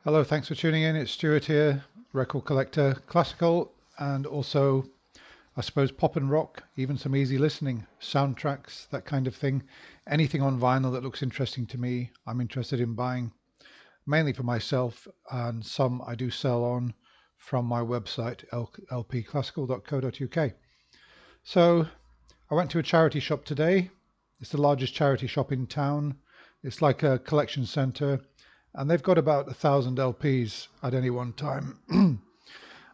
Hello, thanks for tuning in. It's Stuart here, record collector, classical, and also, I suppose, pop and rock, even some easy listening, soundtracks, that kind of thing. Anything on vinyl that looks interesting to me, I'm interested in buying, mainly for myself, and some I do sell on from my website, lpclassical.co.uk. So, I went to a charity shop today. It's the largest charity shop in town. It's like a collection center, and they've got about 1,000 LPs at any one time.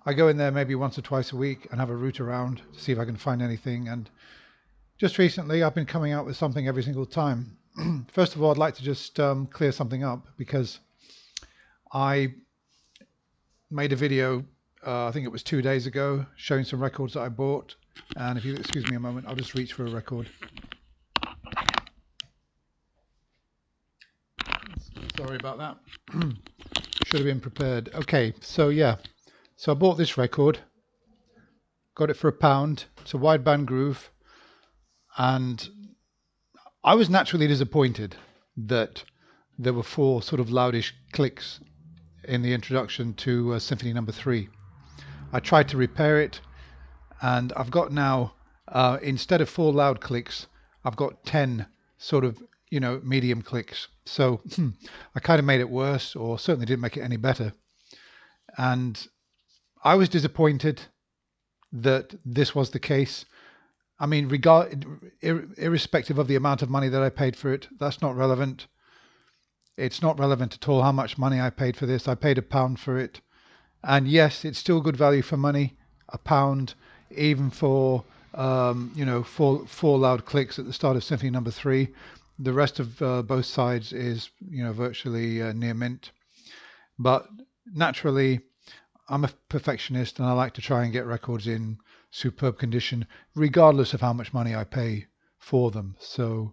I go in there maybe once or twice a week and have a root around to see if I can find anything. And just recently, I've been coming out with something every single time. First of all, I'd like to just clear something up because I made a video, I think it was 2 days ago, showing some records that I bought. And if you excuse me a moment, I'll just reach for a record. Sorry about that. Should have been prepared. Okay, so yeah. So I bought this record, got it for £1. It's a wideband groove, and I was naturally disappointed that there were four sort of loudish clicks in the introduction to Symphony Number 3. I tried to repair it, and I've got now, instead of four loud clicks, I've got 10 sort of, medium clicks. So I kind of made it worse, or certainly didn't make it any better. And I was disappointed that this was the case. I mean, irrespective of the amount of money that I paid for it, that's not relevant. It's not relevant at all how much money I paid for this. I paid £1 for it. And yes, it's still good value for money, £1, even for, four loud clicks at the start of Symphony Number 3. The rest of both sides is, virtually near mint. But naturally, I'm a perfectionist and I like to try and get records in superb condition, regardless of how much money I pay for them. So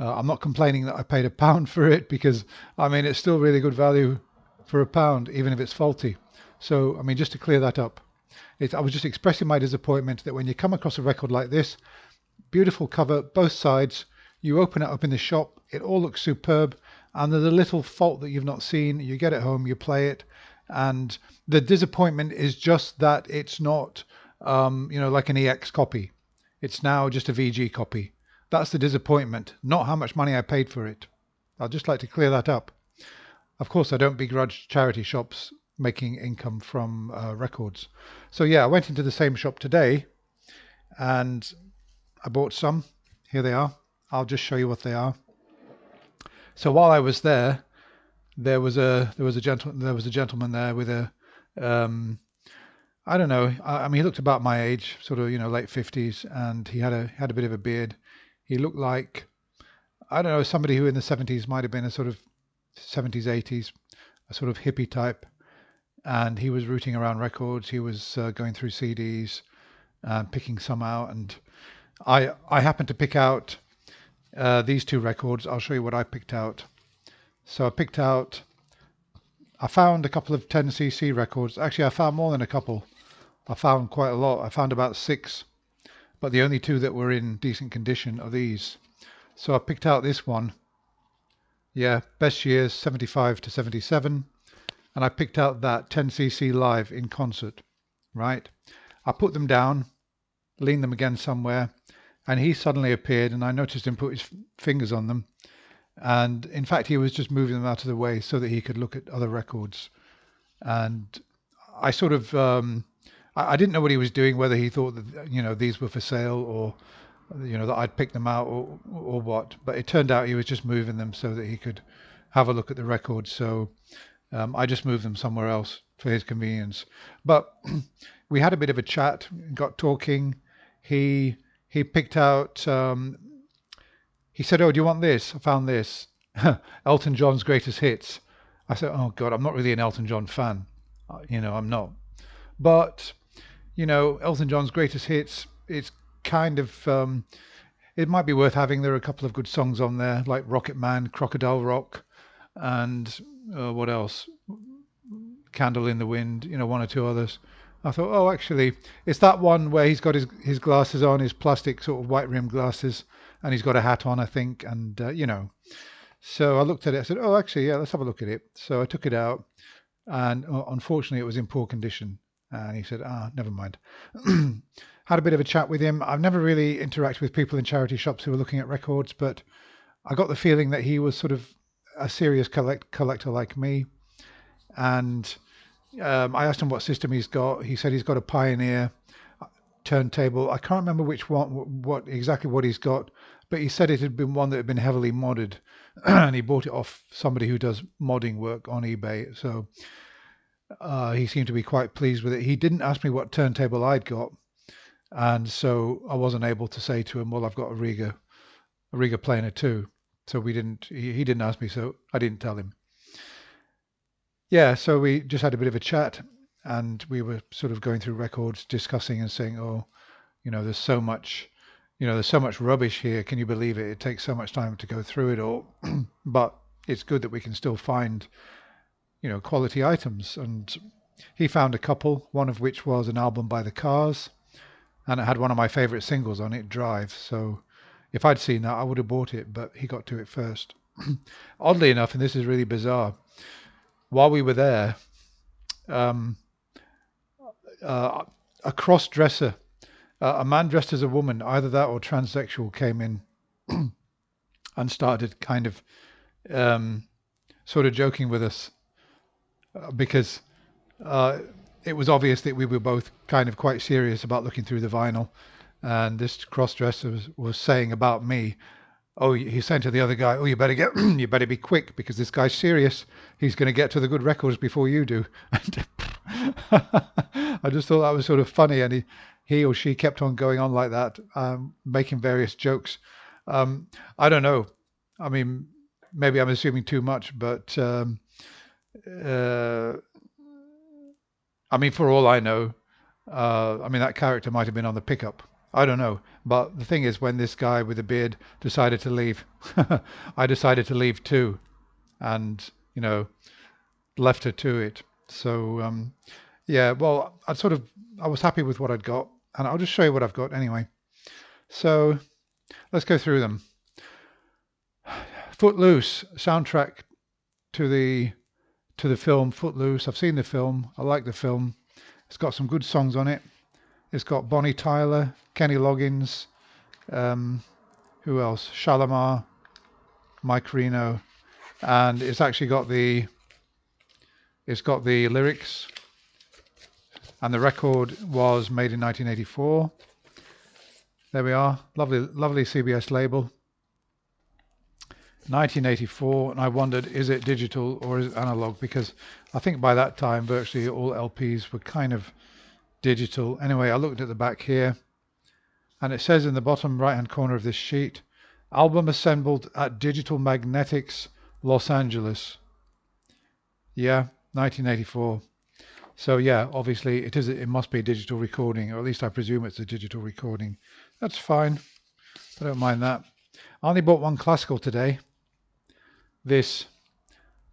I'm not complaining that I paid £1 for it because, I mean, it's still really good value for £1, even if it's faulty. So, I mean, just to clear that up, I was just expressing my disappointment that when you come across a record like this, beautiful cover, both sides, you open it up in the shop, it all looks superb, and there's a little fault that you've not seen. You get it home, you play it, and the disappointment is just that it's not, like an EX copy. It's now just a VG copy. That's the disappointment, not how much money I paid for it. I'd just like to clear that up. Of course, I don't begrudge charity shops making income from records. So yeah, I went into the same shop today and I bought some. Here they are. I'll just show you what they are. So while I was there, there was a gentleman there with a I don't know. I mean, he looked about my age, sort of, late 50s, and he had a bit of a beard. He looked like, I don't know, somebody who in the 70s might have been a sort of 70s, 80s, a sort of hippie type. And he was rooting around records. He was going through CDs, picking some out, and I happened to pick out these two records. I'll show you what I picked out. So I found a couple of 10cc records. Actually, I found more than a couple. I found quite a lot. I found about 6, but the only 2 that were in decent condition are these. So I picked out this one. Yeah, best years 75 to 77. And I picked out that 10cc live in concert, right? I put them down, leaned them again somewhere, and he suddenly appeared, and I noticed him put his fingers on them. And in fact, he was just moving them out of the way so that he could look at other records. And I sort of, I didn't know what he was doing, whether he thought that, these were for sale or, that I'd pick them out or what. But it turned out he was just moving them so that he could have a look at the records. So I just moved them somewhere else for his convenience. But we had a bit of a chat, got talking. He picked out, he said, "Oh, do you want this? I found this. Elton John's greatest hits." I said, "Oh God, I'm not really an Elton John fan. I'm not. But, Elton John's greatest hits, it's kind of, it might be worth having. There are a couple of good songs on there, like Rocket Man, Crocodile Rock, and what else? Candle in the Wind, one or two others." I thought, oh, actually, it's that one where he's got his glasses on, his plastic sort of white rimmed glasses, and he's got a hat on, I think, and So I looked at it. I said, oh, actually, yeah, let's have a look at it. So I took it out, and unfortunately it was in poor condition. And he said, ah, never mind. Had a bit of a chat with him. I've never really interacted with people in charity shops who are looking at records, but I got the feeling that he was sort of a serious collector like me. And I asked him what system he's got. He said he's got a Pioneer turntable. I can't remember which one, what exactly what he's got, but he said it had been one that had been heavily modded, and he bought it off somebody who does modding work on eBay. So he seemed to be quite pleased with it. He didn't ask me what turntable I'd got, and so I wasn't able to say to him, "Well, I've got a Riga Planer too." So we didn't. He didn't ask me, so I didn't tell him. Yeah, so we just had a bit of a chat, and we were sort of going through records, discussing and saying, "Oh, there's so much, there's so much rubbish here. Can you believe it? It takes so much time to go through it all, but it's good that we can still find, quality items." And he found a couple, one of which was an album by the Cars, and it had one of my favorite singles on it, Drive. So if I'd seen that, I would have bought it, but he got to it first. Oddly enough, and this is really bizarre, while we were there, um, uh, a cross dresser, a man dressed as a woman, either that or transsexual, came in and started kind of um, sort of joking with us because uh, it was obvious that we were both kind of quite serious about looking through the vinyl. And this cross-dresser was saying about me, oh, he's saying to the other guy, oh, you better get, you better be quick because this guy's serious. He's going to get to the good records before you do. And I just thought that was sort of funny, and he or she kept on going on like that, making various jokes. I don't know. I mean, maybe I'm assuming too much, but uh, I mean, for all I know, I mean, that character might have been on the pickup. I don't know. But the thing is, when this guy with the beard decided to leave, I decided to leave too, and left her to it. So yeah, well, I was happy with what I'd got, and I'll just show you what I've got anyway. So let's go through them. Footloose soundtrack to the film Footloose. I've seen the film. I like the film. It's got some good songs on it. It's got Bonnie Tyler, Kenny Loggins, um, who else? Shalamar, Mike Reno, and it's got the lyrics, and the record was made in 1984. There we are, lovely, lovely CBS label, 1984, and I wondered, is it digital or is it analog? Because I think by that time virtually all LPs were kind of digital. Anyway, I looked at the back here, and it says in the bottom right hand corner of this sheet, album assembled at Digital Magnetics, Los Angeles. Yeah, 1984. So yeah, obviously it must be a digital recording, or at least I presume it's a digital recording. That's fine. I don't mind that. I only bought one classical today. This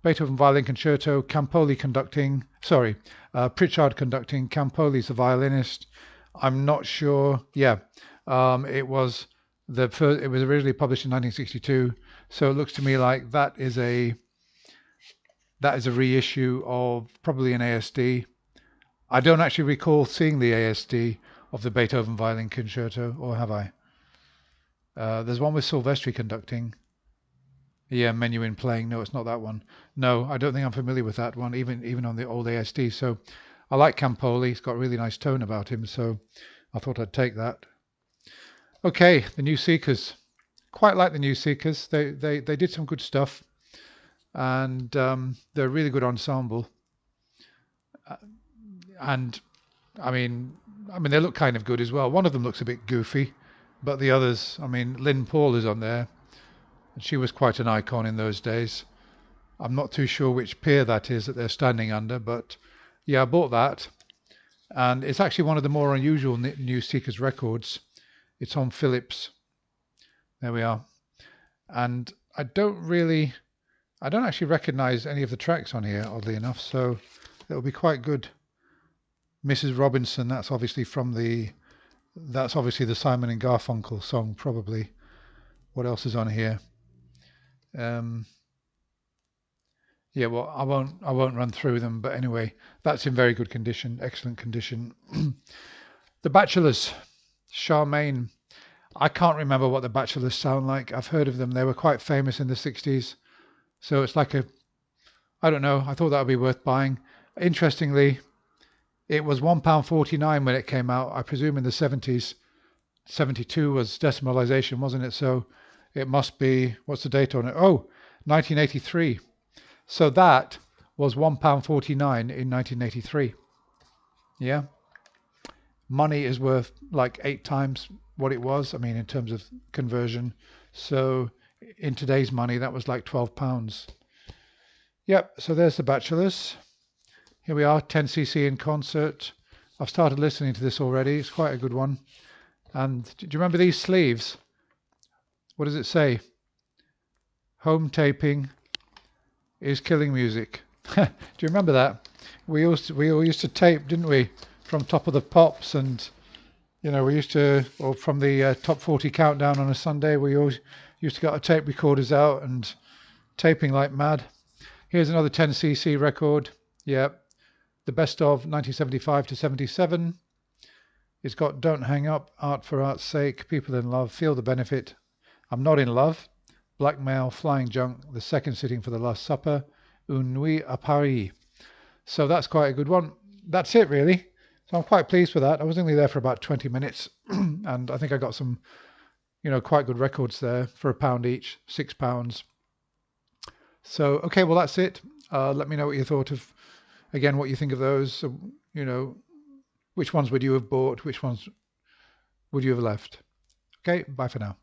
Beethoven Violin Concerto, Campoli conducting, Pritchard conducting, Campoli's the violinist. I'm not sure. Yeah, it was the first. It was originally published in 1962, so it looks to me like that is a reissue of probably an ASD. I don't actually recall seeing the ASD of the Beethoven Violin Concerto, or have I? There's one with Silvestri conducting. Yeah, Menuhin playing. No, it's not that one. No, I don't think I'm familiar with that one, even on the old ASD. So I like Campoli. He's got a really nice tone about him, so I thought I'd take that. Okay, the New Seekers. Quite like the New Seekers. They did some good stuff, and they're a really good ensemble. And I mean, they look kind of good as well. One of them looks a bit goofy, but the others, I mean, Lynn Paul is on there, and she was quite an icon in those days. I'm not too sure which pier that is that they're standing under, but yeah, I bought that, and it's actually one of the more unusual New Seekers records. It's on Philips. There we are, and I don't actually recognize any of the tracks on here, oddly enough, so it'll be quite good. Mrs. Robinson, that's obviously the Simon and Garfunkel song, probably. What else is on here? Um, Yeah, well, I won't run through them, but anyway, that's in very good condition, excellent condition. The Bachelors, Charmaine. I can't remember what the Bachelors sound like. I've heard of them. They were quite famous in the 60s. So it's like a, I don't know. I thought that would be worth buying. Interestingly, it was £1.49 when it came out. I presume in the 70s. 72 was decimalisation, wasn't it? So it must be, what's the date on it? Oh, 1983. So that was £1.49 in 1983. Yeah. Money is worth like 8 times what it was. I mean, in terms of conversion. So in today's money, that was like £12. Yep. So there's the Bachelors. Here we are, 10cc in concert. I've started listening to this already. It's quite a good one. And do you remember these sleeves? What does it say? Home taping is killing music. Do you remember that? We all used to tape, didn't we? From Top of the Pops, and we used to, or from the Top 40 countdown on a Sunday, we always used to get our tape recorders out and taping like mad. Here's another 10cc record. Yeah, the best of 1975 to 77. It's got Don't Hang Up, Art for Art's Sake, People in Love, Feel the Benefit, I'm Not in Love, Blackmail, Flying Junk, The Second Sitting for the Last Supper, Une Nuit à Paris. So that's quite a good one. That's it really. So I'm quite pleased with that. I was only there for about 20 minutes and I think I got some, quite good records there for £1 each, £6. So, okay, well, that's it. Let me know what you thought of, again, what you think of those. So, which ones would you have bought? Which ones would you have left? Okay, bye for now.